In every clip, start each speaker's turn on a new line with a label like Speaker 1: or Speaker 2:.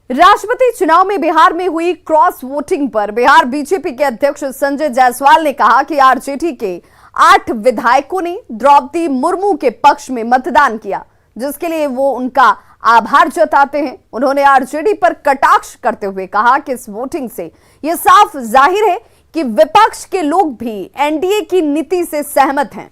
Speaker 1: राष्ट्रपति चुनाव में बिहार में हुई क्रॉस वोटिंग पर बिहार बीजेपी के अध्यक्ष संजय जायसवाल ने कहा कि आरजेडी के 8 विधायकों ने द्रौपदी मुर्मू के पक्ष में मतदान किया, जिसके लिए वो उनका आभार जताते हैं। उन्होंने आरजेडी पर कटाक्ष करते हुए कहा कि इस वोटिंग से यह साफ जाहिर है कि विपक्ष के लोग भी एनडीए की नीति से सहमत हैं।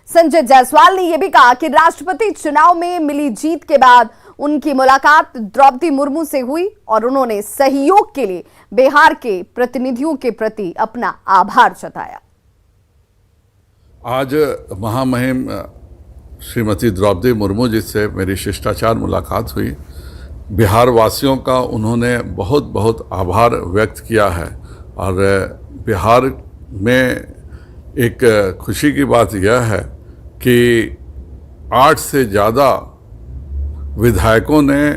Speaker 1: संजय जायसवाल ने यह भी कहा कि राष्ट्रपति चुनाव में मिली जीत के बाद उनकी मुलाकात द्रौपदी मुर्मू से हुई और उन्होंने सहयोग के लिए बिहार के प्रतिनिधियों के प्रति अपना आभार जताया।
Speaker 2: आज महामहिम श्रीमती द्रौपदी मुर्मू जी से मेरी शिष्टाचार मुलाकात हुई। बिहार वासियों का उन्होंने बहुत बहुत आभार व्यक्त किया है और बिहार में एक खुशी की बात यह है कि 8 से ज़्यादा विधायकों ने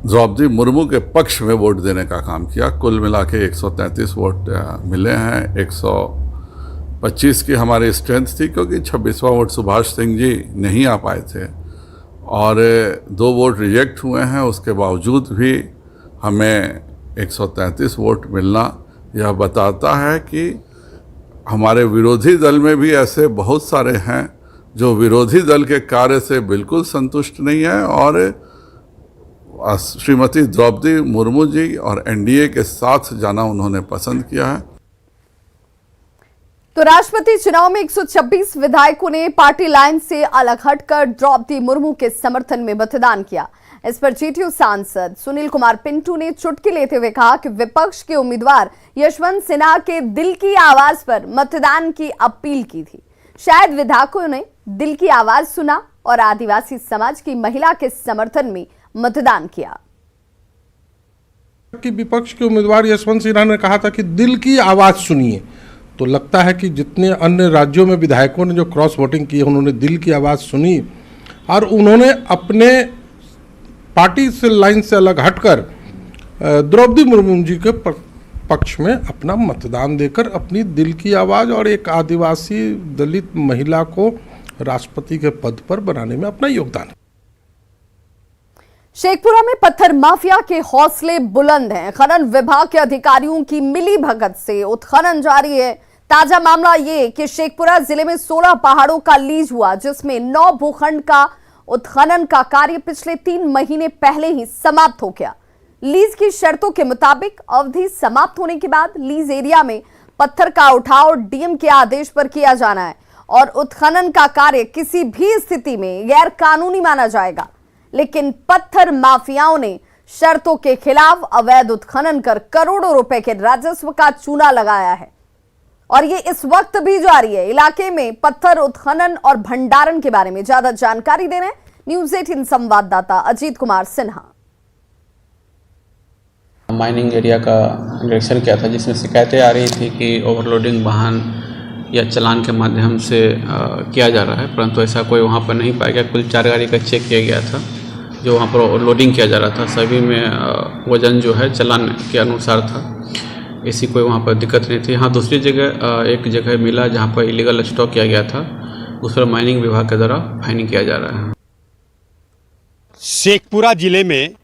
Speaker 2: द्रौपदी मुर्मू के पक्ष में वोट देने का काम किया। कुल मिला के 133 वोट मिले हैं। 125 की हमारी स्ट्रेंथ थी क्योंकि 26वां वोट सुभाष सिंह जी नहीं आ पाए थे और 2 वोट रिजेक्ट हुए हैं। उसके बावजूद भी हमें 133 वोट मिलना यह बताता है कि हमारे विरोधी दल में भी ऐसे बहुत सारे हैं जो विरोधी दल के कार्य से बिल्कुल संतुष्ट नहीं है और श्रीमती द्रौपदी मुर्मू जी और एनडीए के साथ जाना उन्होंने पसंद किया है।
Speaker 1: तो राष्ट्रपति चुनाव में 126 विधायकों ने पार्टी लाइन से अलग हटकर द्रौपदी मुर्मू के समर्थन में मतदान किया। इस पर जेडीयू सांसद सुनील कुमार पिंटू ने चुटकी लेते हुए कहा कि विपक्ष के उम्मीदवार यशवंत सिन्हा के दिल की आवाज पर मतदान की अपील की थी। शायद विधायकों ने दिल की आवाज सुना और आदिवासी समाज की महिला के समर्थन में मतदान किया।
Speaker 3: कि विपक्ष के उम्मीदवार यशवंत सिन्हा ने कहा था कि दिल की आवाज सुनिए, तो लगता है कि जितने अन्य राज्यों में विधायकों ने जो क्रॉस वोटिंग की है उन्होंने दिल की आवाज सुनी और उन्होंने अपने पार्टी से लाइन से अलग हटकर द्रौपदी मुर्मू जी के पक्ष में अपना मतदान देकर अपनी दिल की आवाज़ और एक आदिवासी दलित महिला को राष्ट्रपति के पद पर बनाने में अपना योगदान।
Speaker 1: शेखपुरा में पत्थर माफिया के हौसले बुलंद हैं। खनन विभाग के अधिकारियों की मिली भगत से उत्खनन जारी है। ताजा मामला ये कि शेखपुरा जिले में 16 पहाड़ों का लीज हुआ, जिसमें 9 भूखंड का उत्खनन का कार्य पिछले 3 महीने पहले ही समाप्त हो गया। लीज की शर्तों के मुताबिक अवधि समाप्त होने के बाद लीज एरिया में पत्थर का उठाव डीएम के आदेश पर किया जाना है और उत्खनन का कार्य किसी भी स्थिति में गैर कानूनी माना जाएगा। लेकिन पत्थर माफियाओं ने शर्तों के खिलाफ अवैध उत्खनन कर करोड़ों रुपए के राजस्व का चूना लगाया है और ये इस वक्त भी जारी है। इलाके में पत्थर उत्खनन और भंडारण के बारे में ज्यादा जानकारी दे रहे हैं न्यूज़ 18 संवाददाता अजीत कुमार सिन्हा।
Speaker 4: माइनिंग एरिया का निरीक्षण किया था, जिसमें शिकायतें आ रही थी कि ओवरलोडिंग वाहन या चालान के माध्यम से किया जा रहा है, परंतु ऐसा कोई वहाँ पर नहीं पाया गया। कुल 4 गाड़ी का चेक किया गया था जो वहाँ पर ओवरलोडिंग किया जा रहा था। सभी में वजन जो है चालान के अनुसार था, ऐसी कोई वहाँ पर दिक्कत नहीं थी। हाँ, दूसरी जगह एक जगह मिला जहाँ पर इलीगल स्टॉक किया गया था, उस पर माइनिंग विभाग के द्वारा फाइनिंग किया जा रहा है।
Speaker 5: शेखपुरा जिले में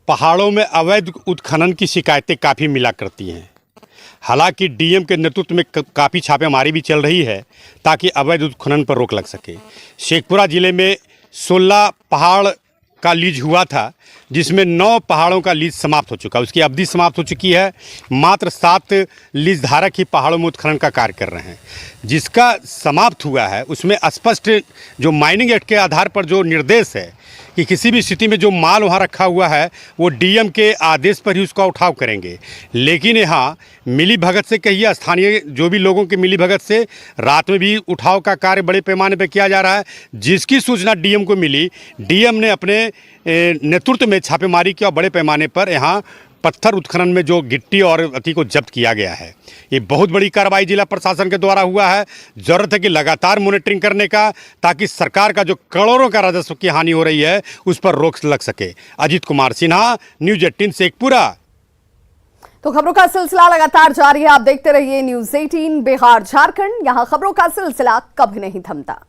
Speaker 5: पहाड़ों में अवैध उत्खनन की शिकायतें काफ़ी मिला करती हैं। हालांकि डीएम के नेतृत्व में काफ़ी छापेमारी भी चल रही है ताकि अवैध उत्खनन पर रोक लग सके। शेखपुरा जिले में 16 पहाड़ का लीज हुआ था, जिसमें 9 पहाड़ों का लीज समाप्त हो चुका, उसकी अवधि समाप्त हो चुकी है। मात्र 7 लीज धारक ही पहाड़ों में उत्खनन का कार्य कर रहे हैं। जिसका समाप्त हुआ है उसमें स्पष्ट जो माइनिंग एक्ट के आधार पर जो निर्देश है कि किसी भी स्थिति में जो माल वहाँ रखा हुआ है वो डीएम के आदेश पर ही उसका उठाव करेंगे। लेकिन यहाँ मिली भगत से कहिए, स्थानीय जो भी लोगों की मिली भगत से रात में भी उठाव का कार्य बड़े पैमाने पर किया जा रहा है। जिसकी सूचना डीएम को मिली, डीएम ने अपने नेतृत्व में छापेमारी किया। बड़े पैमाने पर यहाँ पत्थर उत्खनन में जो गिट्टी और अति को जब्त किया गया है, ये बहुत बड़ी कार्रवाई जिला प्रशासन के द्वारा हुआ है। जरूरत है कि लगातार मॉनिटरिंग करने का, ताकि सरकार का जो करोड़ों का राजस्व की हानि हो रही है उस पर रोक लग सके। अजीत कुमार सिन्हा, न्यूज़ 18 शेखपुरा।
Speaker 1: तो खबरों का सिलसिला लगातार जारी है, आप देखते रहिए न्यूज़ 18 बिहार झारखंड। यहां खबरों का सिलसिला कभी नहीं थमता।